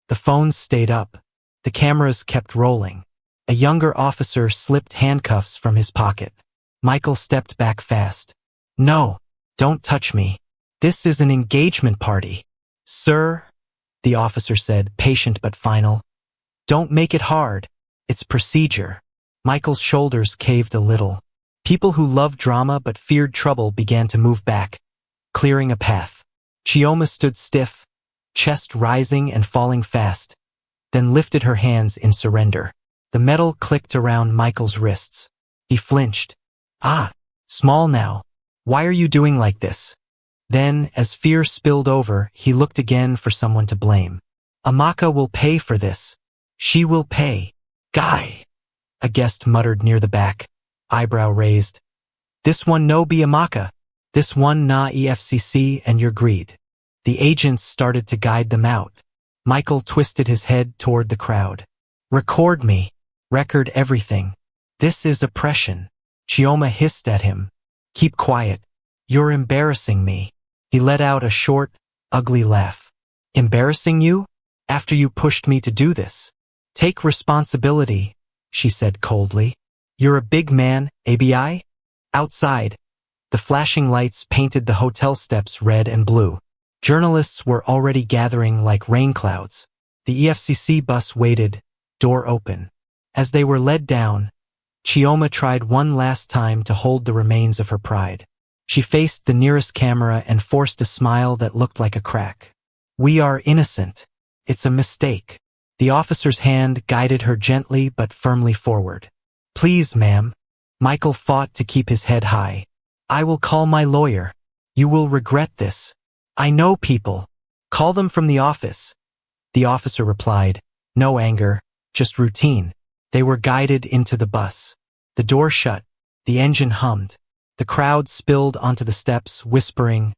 S1: The phones stayed up. The cameras kept rolling. A younger officer slipped handcuffs from his pocket. Michael stepped back fast. "No, don't touch me. This is an engagement party." "Sir," the officer said, patient but final. "Don't make it hard. It's procedure." Michael's shoulders caved a little. People who loved drama but feared trouble began to move back, clearing a path. Chioma stood stiff, chest rising and falling fast, then lifted her hands in surrender. The metal clicked around Michael's wrists. He flinched. "Ah, small now. Why are you doing like this?" Then, as fear spilled over, he looked again for someone to blame. "Amaka will pay for this. She will pay." "Guy," a guest muttered near the back, eyebrow raised. "This one no be Amaka. This one na EFCC and your greed." The agents started to guide them out. Michael twisted his head toward the crowd. "Record me. Record everything. This is oppression." Chioma hissed at him. "Keep quiet. You're embarrassing me." He let out a short, ugly laugh. "Embarrassing you? After you pushed me to do this? Take responsibility," she said coldly. "You're a big man, ABI?" Outside, the flashing lights painted the hotel steps red and blue. Journalists were already gathering like rain clouds. The EFCC bus waited, door open. As they were led down, Chioma tried one last time to hold the remains of her pride. She faced the nearest camera and forced a smile that looked like a crack. "We are innocent. It's a mistake." The officer's hand guided her gently but firmly forward. "Please, ma'am." Michael fought to keep his head high. "I will call my lawyer. You will regret this. I know people. Call them from the office." The officer replied, no anger, just routine. They were guided into the bus. The door shut. The engine hummed. The crowd spilled onto the steps, whispering,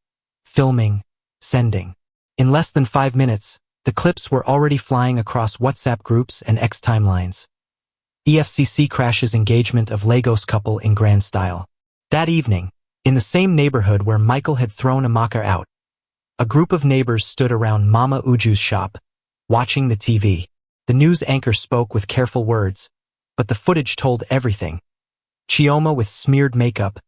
S1: filming, sending. In less than 5 minutes, the clips were already flying across WhatsApp groups and X timelines. EFCC crashes engagement of Lagos couple in grand style. That evening, in the same neighborhood where Michael had thrown Amaka out, a group of neighbors stood around Mama Uju's shop, watching the TV. The news anchor spoke with careful words, but the footage told everything. Chioma with smeared makeup,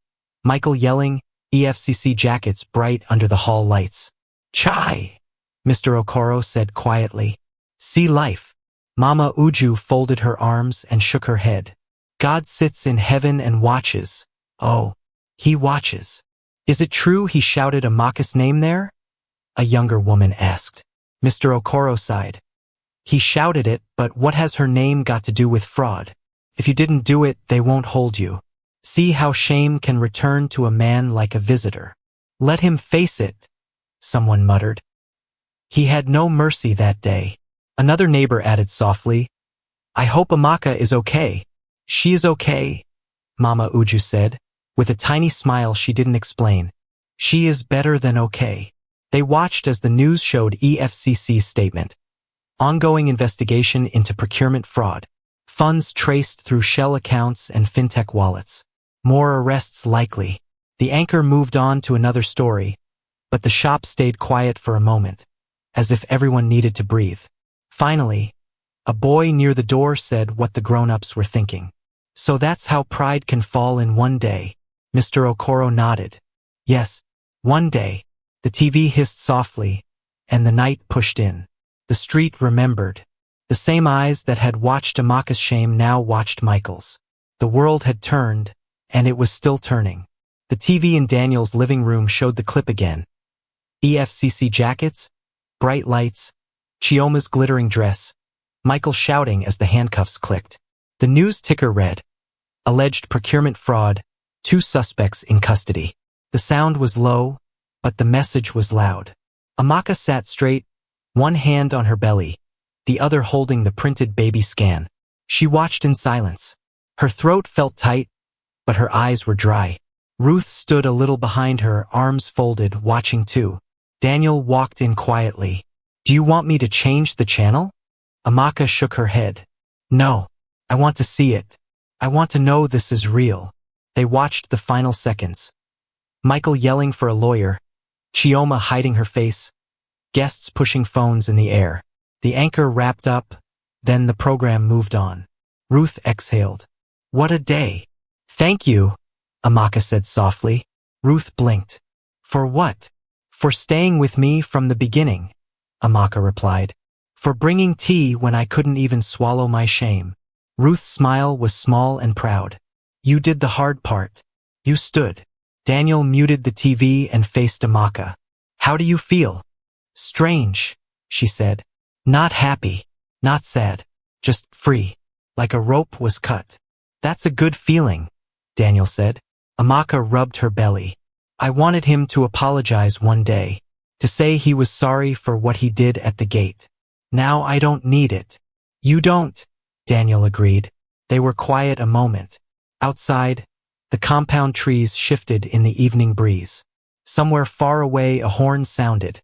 S1: Michael yelling, EFCC jackets bright under the hall lights. "Chai," Mr. Okoro said quietly. "See life." Mama Uju folded her arms and shook her head. "God sits in heaven and watches. Oh, he watches." "Is it true he shouted Amaka's name there?" a younger woman asked. Mr. Okoro sighed. "He shouted it, but what has her name got to do with fraud? If you didn't do it, they won't hold you. See how shame can return to a man like a visitor." "Let him face it," someone muttered. "He had no mercy that day." Another neighbor added softly, "I hope Amaka is okay." "She is okay," Mama Uju said. With a tiny smile she didn't explain. "She is better than okay." They watched as the news showed EFCC's statement. Ongoing investigation into procurement fraud. Funds traced through shell accounts and fintech wallets. More arrests likely. The anchor moved on to another story, but the shop stayed quiet for a moment, as if everyone needed to breathe. Finally, a boy near the door said what the grown-ups were thinking. "So that's how pride can fall in one day." Mr. Okoro nodded. "Yes, one day." The TV hissed softly, and the night pushed in. The street remembered. The same eyes that had watched Amaka's shame now watched Michael's. The world had turned, and it was still turning. The TV in Daniel's living room showed the clip again. EFCC jackets, bright lights, Chioma's glittering dress, Michael shouting as the handcuffs clicked. The news ticker read, "Alleged procurement fraud, 2 suspects in custody." The sound was low, but the message was loud. Amaka sat straight, one hand on her belly, the other holding the printed baby scan. She watched in silence. Her throat felt tight, but her eyes were dry. Ruth stood a little behind her, arms folded, watching too. Daniel walked in quietly. "Do you want me to change the channel?" Amaka shook her head. "No, I want to see it. I want to know this is real." They watched the final seconds. Michael yelling for a lawyer, Chioma hiding her face, guests pushing phones in the air. The anchor wrapped up, then the program moved on. Ruth exhaled. "What a day." "Thank you," Amaka said softly. Ruth blinked. "For what?" "For staying with me from the beginning," Amaka replied. "For bringing tea when I couldn't even swallow my shame." Ruth's smile was small and proud. "You did the hard part. You stood." Daniel muted the TV and faced Amaka. "How do you feel?" "Strange," she said. "Not happy, not sad, just free, like a rope was cut." "That's a good feeling," Daniel said. Amaka rubbed her belly. "I wanted him to apologize one day, to say he was sorry for what he did at the gate. Now I don't need it." "You don't," Daniel agreed. They were quiet a moment. Outside, the compound trees shifted in the evening breeze. Somewhere far away a horn sounded,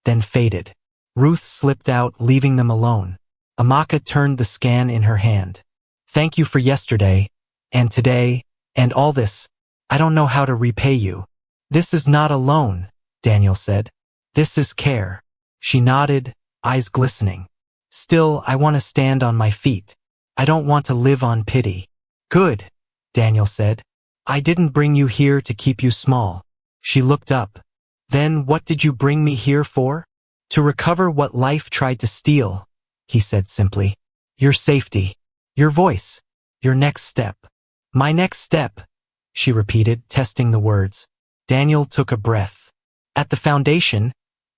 S1: then faded. Ruth slipped out, leaving them alone. Amaka turned the scan in her hand. "Thank you for yesterday, and today, and all this. I don't know how to repay you." "This is not a loan," Daniel said. "This is care." She nodded, eyes glistening. "Still, I want to stand on my feet. I don't want to live on pity." "Good," Daniel said. "I didn't bring you here to keep you small." She looked up. "Then what did you bring me here for?" "To recover what life tried to steal," he said simply. "Your safety, your voice, your next step." "My next step," she repeated, testing the words. Daniel took a breath. "At the foundation,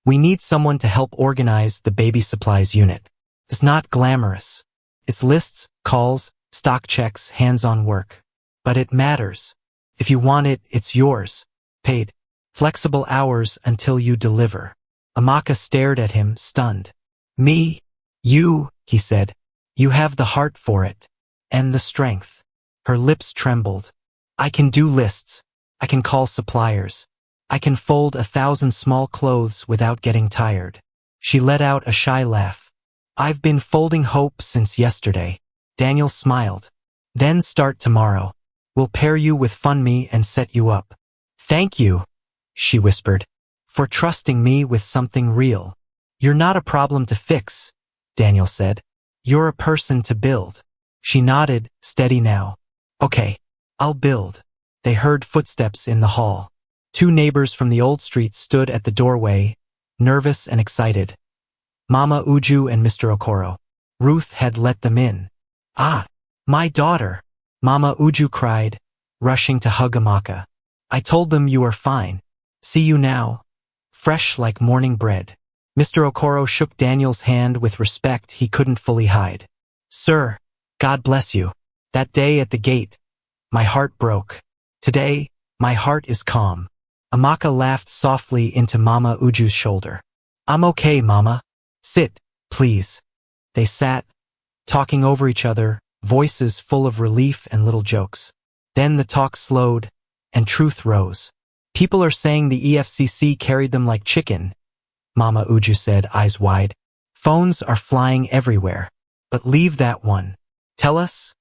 S1: we need someone to help organize the baby supplies unit. It's not glamorous. It's lists, calls, stock checks, hands-on work. But it matters. If you want it, it's yours. Paid. Flexible hours until you deliver." Amaka stared at him, stunned. "Me? You?" he said. "You have the heart for it. And the strength." Her lips trembled. "I can do lists. I can call suppliers. I can fold 1,000 small clothes without getting tired." She let out a shy laugh. "I've been folding hope since yesterday." Daniel smiled. "Then start tomorrow. We'll pair you with FundMe and set you up." "Thank you," she whispered, "for trusting me with something real." "You're not a problem to fix," Daniel said. "You're a person to build." She nodded, steady now. "Okay, I'll build." They heard footsteps in the hall. Two neighbors from the old street stood at the doorway, nervous and excited. Mama Uju and Mr. Okoro. Ruth had let them in. "Ah, my daughter!" Mama Uju cried, rushing to hug Amaka. "I told them you are fine. See you now, fresh like morning bread." Mr. Okoro shook Daniel's hand with respect he couldn't fully hide. "Sir, God bless you. That day at the gate, my heart broke. Today, my heart is calm." Amaka laughed softly into Mama Uju's shoulder. "I'm okay, Mama. Sit, please." They sat, talking over each other, voices full of relief and little jokes. Then the talk slowed, and truth rose. "People are saying the EFCC carried them like chicken," Mama Uju said, eyes wide. "Phones are flying everywhere. But leave that one. Tell us,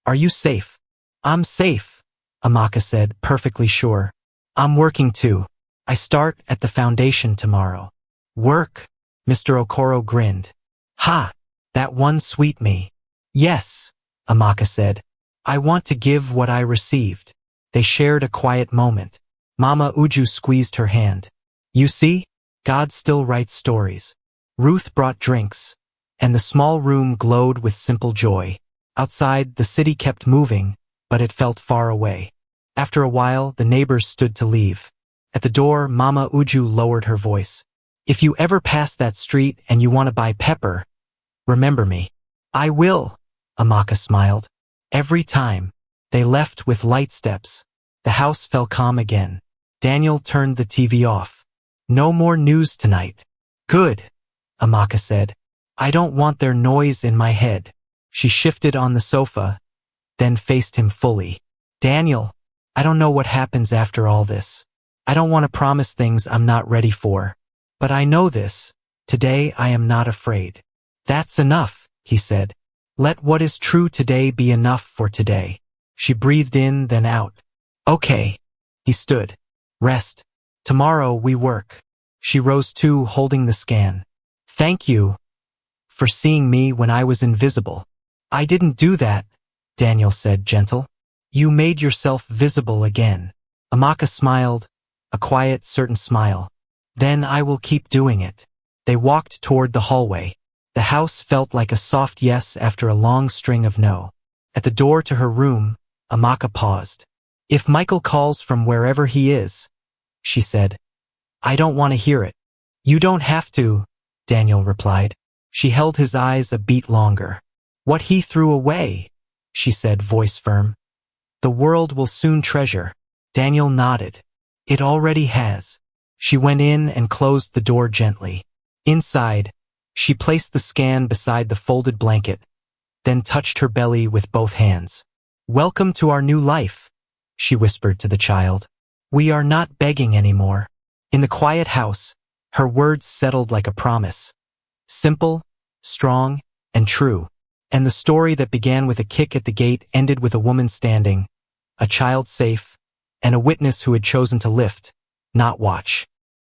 S1: are you safe?" "I'm safe," Amaka said, perfectly sure. "I'm working too. I start at the foundation tomorrow." "Work?" Mr. Okoro grinned. "Ha! That one sweet me." "Yes," Amaka said. "I want to give what I received." They shared a quiet moment. Mama Uju squeezed her hand. "You see? God still writes stories." Ruth brought drinks, and the small room glowed with simple joy. Outside, the city kept moving, but it felt far away. After a while, the neighbors stood to leave. At the door, Mama Uju lowered her voice. "If you ever pass that street and you want to buy pepper, remember me." "I will," Amaka smiled. Every time. They left with light steps. The house fell calm again. Daniel turned the TV off. "No more news tonight." "Good," Amaka said. "I don't want their noise in my head." She shifted on the sofa, then faced him fully. "Daniel, I don't know what happens after all this. I don't want to promise things I'm not ready for. But I know this. Today I am not afraid." "That's enough," he said. "Let what is true today be enough for today." She breathed in, then out. "Okay." He stood. "Rest. Tomorrow we work." She rose too, holding the scan. "Thank you for seeing me when I was invisible." "I didn't do that," Daniel said, gentle. "You made yourself visible again." Amaka smiled, a quiet, certain smile. "Then I will keep doing it." They walked toward the hallway. The house felt like a soft yes after a long string of no. At the door to her room, Amaka paused. "If Michael calls from wherever he is," she said, "I don't want to hear it." "You don't have to," Daniel replied. She held his eyes a beat longer. "What he threw away," she said, voice firm, "the world will soon treasure." Daniel nodded. "It already has." She went in and closed the door gently. Inside, she placed the scan beside the folded blanket, then touched her belly with both hands. "Welcome to our new life," she whispered to the child. "We are not begging anymore." In the quiet house, her words settled like a promise. Simple, strong, and true. And the story that began with a kick at the gate ended with a woman standing, a child safe, and a witness who had chosen to lift, not watch.